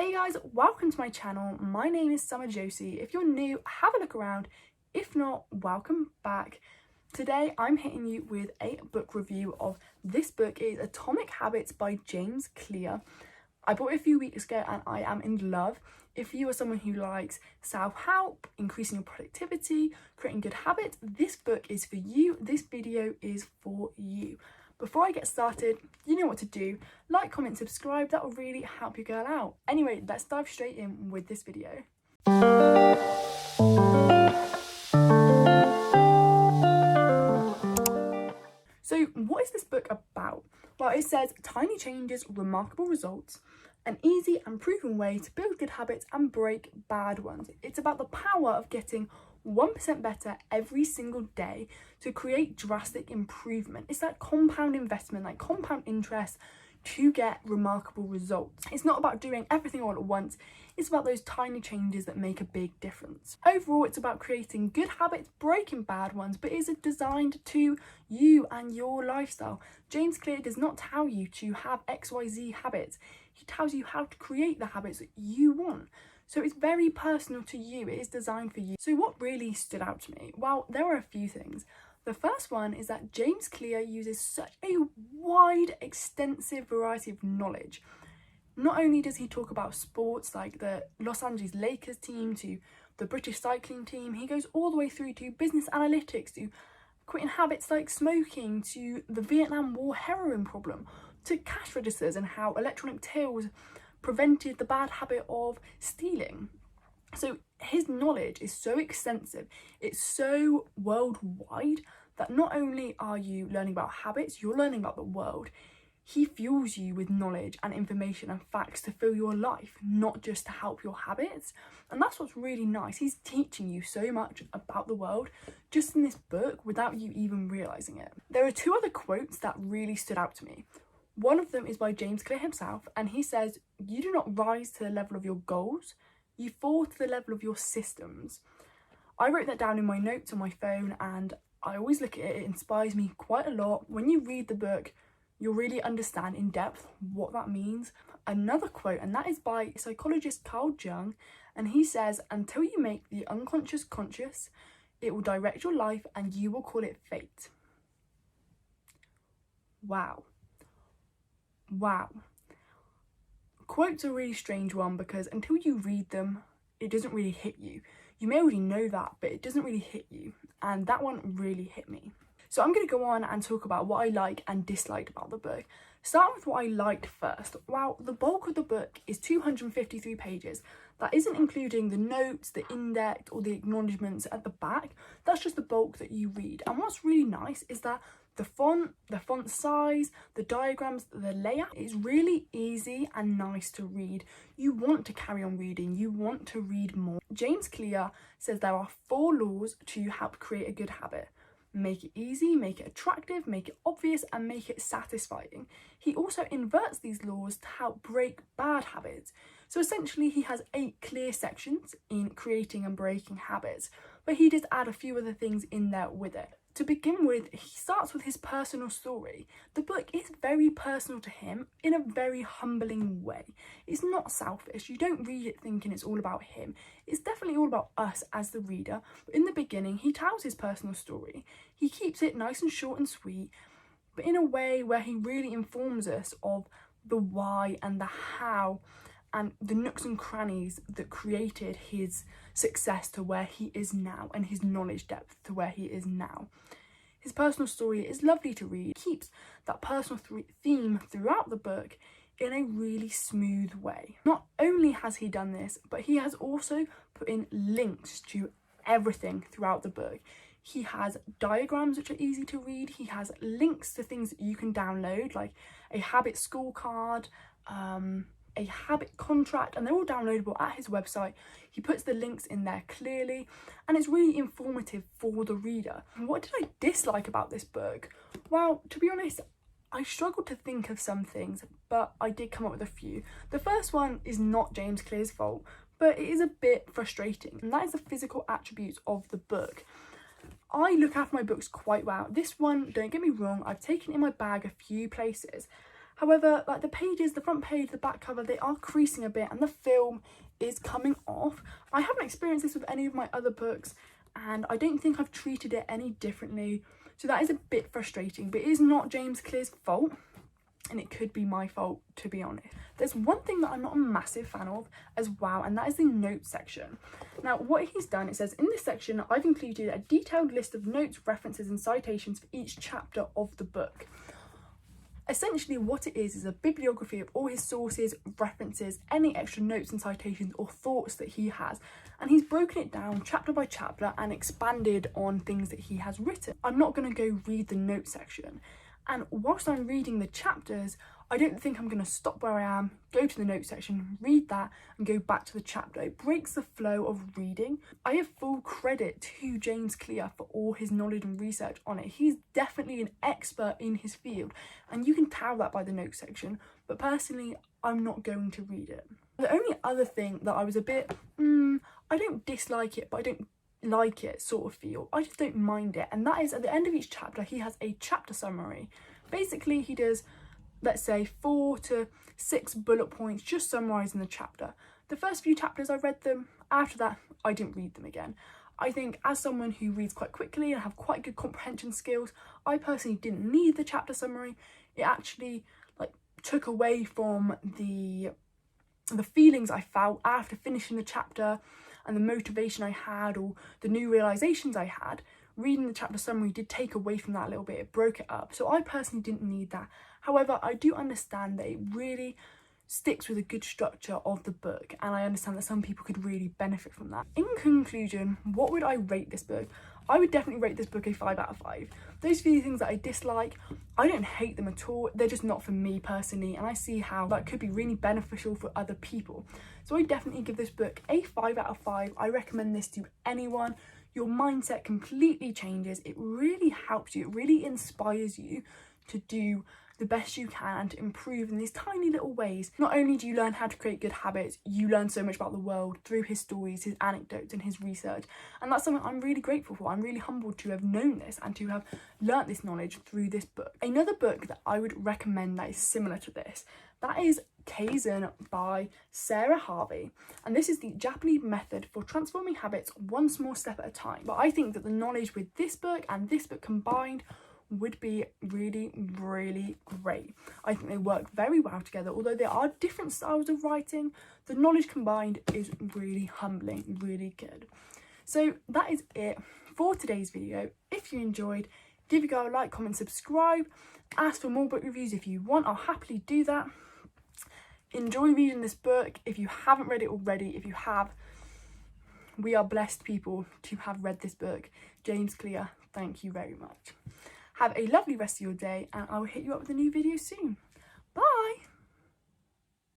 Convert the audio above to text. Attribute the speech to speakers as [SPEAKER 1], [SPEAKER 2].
[SPEAKER 1] Hey guys, welcome to my channel. My name is Summer Josie. If you're new, have a look around. If not, welcome back. Today I'm hitting you with a book review of this book. It is Atomic Habits by James Clear. I bought it a few weeks ago and I am in love. If you are someone who likes self-help, increasing your productivity, creating good habits, this book is for you. This video is for you. Before I get started, you know what to do. Like, comment, subscribe. That will really help your girl out. Anyway, let's dive straight in with this video. So what is this book about? Well, it says tiny changes, remarkable results, an easy and proven way to build good habits and break bad ones. It's about the power of getting 1% better every single day to create drastic improvement. It's that compound investment, like compound interest, to get remarkable results. It's not about doing everything all at once. It's about those tiny changes that make a big difference. Overall, it's about creating good habits, breaking bad ones, but is designed to you and your lifestyle. James Clear does not tell you to have XYZ habits. He tells you how to create the habits that you want. So it's very personal to you. It is designed for you. So what really stood out to me? Well, there were a few things. The first one is that James Clear uses such a wide, extensive variety of knowledge. Not only does he talk about sports like the Los Angeles Lakers team to the British cycling team, he goes all the way through to business analytics, to quitting habits like smoking, to the Vietnam War heroin problem, to cash registers and how electronic tills prevented the bad habit of stealing. So his knowledge is so extensive, it's so worldwide, that not only are you learning about habits, you're learning about the world. He fuels you with knowledge and information and facts to fill your life, not just to help your habits. And that's what's really nice. He's teaching you so much about the world just in this book without you even realising it. There are two other quotes that really stood out to me. One of them is by James Clear himself, and he says, "You do not rise to the level of your goals, you fall to the level of your systems." I wrote that down in my notes on my phone and I always look at it. It inspires me quite a lot. When you read the book, you'll really understand in depth what that means. Another quote, and that is by psychologist Carl Jung, and he says, "Until you make the unconscious conscious, it will direct your life and you will call it fate." Wow. Quotes are a really strange one because until you read them, it doesn't really hit you. You may already know that, but it doesn't really hit you. And that one really hit me. So I'm going to go on and talk about what I like and disliked about the book. Starting with what I liked first. Well, the bulk of the book is 253 pages. That isn't including the notes, the index, or the acknowledgements at the back. That's just the bulk that you read. And what's really nice is that the font size, the diagrams, the layout is really easy and nice to read. You want to carry on reading, you want to read more. James Clear says there are 4 laws to help create a good habit. Make it easy, make it attractive, make it obvious, and make it satisfying. He also inverts these laws to help break bad habits. So essentially he has 8 clear sections in creating and breaking habits, but he does add a few other things in there with it. To begin with, he starts with his personal story. The book is very personal to him in a very humbling way. It's not selfish. You don't read it thinking it's all about him. It's definitely all about us as the reader. But in the beginning, he tells his personal story. He keeps it nice and short and sweet, but in a way where he really informs us of the why and the how and the nooks and crannies that created his success to where he is now and his knowledge depth to where he is now. His personal story is lovely to read. It keeps that personal theme throughout the book in a really smooth way. Not only has he done this, but he has also put in links to everything throughout the book. He has diagrams which are easy to read. He has links to things that you can download, like a habit scorecard, a habit contract, and they're all downloadable at his website. He puts the links in there clearly and it's really informative for the reader. What did I dislike about this book? Well, to be honest, I struggled to think of some things, but I did come up with a few. The first one is not James Clear's fault, but it is a bit frustrating, and that is the physical attributes of the book. I look after my books quite well. This one, don't get me wrong, I've taken it in my bag a few places. However, like the pages, the front page, the back cover, they are creasing a bit and the film is coming off. I haven't experienced this with any of my other books and I don't think I've treated it any differently. So that is a bit frustrating, but it is not James Clear's fault and it could be my fault, to be honest. There's one thing that I'm not a massive fan of as well, and that is the notes section. Now, what he's done, it says, in this section, I've included a detailed list of notes, references and citations for each chapter of the book. Essentially, what it is a bibliography of all his sources, references, any extra notes and citations or thoughts that he has. And he's broken it down chapter by chapter and expanded on things that he has written. I'm not going to go read the notes section. And whilst I'm reading the chapters, I don't think I'm going to stop where I am, go to the notes section, read that and go back to the chapter. It breaks the flow of reading. I have full credit to James Clear for all his knowledge and research on it. He's definitely an expert in his field and you can tell that by the notes section, but personally I'm not going to read it. The only other thing that I was a bit, I don't dislike it, but I don't like it sort of feel. I just don't mind it, and that is at the end of each chapter he has a chapter summary. Basically he does, let's say, 4 to 6 bullet points just summarising the chapter. The first few chapters I read them, after that I didn't read them again. I think as someone who reads quite quickly and have quite good comprehension skills, I personally didn't need the chapter summary. It actually like took away from the feelings I felt after finishing the chapter and the motivation I had or the new realizations I had. Reading the chapter summary did take away from that a little bit. It broke it up. So I personally didn't need that. However, I do understand that it really sticks with a good structure of the book, and I understand that some people could really benefit from that. In conclusion, what would I rate this book? I would definitely rate this book a 5 out of 5. Those few things that I dislike, I don't hate them at all. They're just not for me personally, and I see how that could be really beneficial for other people. So I definitely give this book a 5 out of 5. I recommend this to anyone. Your mindset completely changes. It really helps you. It really inspires you to do the best you can and to improve in these tiny little ways. Not only do you learn how to create good habits, you learn so much about the world through his stories, his anecdotes and his research. And that's something I'm really grateful for. I'm really humbled to have known this and to have learnt this knowledge through this book. Another book that I would recommend that is similar to this, that is Kaizen by Sarah Harvey. And this is the Japanese method for transforming habits one small step at a time. But I think that the knowledge with this book and this book combined would be really, really great. I think they work very well together. Although there are different styles of writing, the knowledge combined is really humbling, really good. So that is it for today's video. If you enjoyed, give your girl a like, comment, subscribe. Ask for more book reviews if you want. I'll happily do that. Enjoy reading this book. If you haven't read it already, if you have, we are blessed people to have read this book. James Clear, thank you very much. Have a lovely rest of your day and I will hit you up with a new video soon. Bye!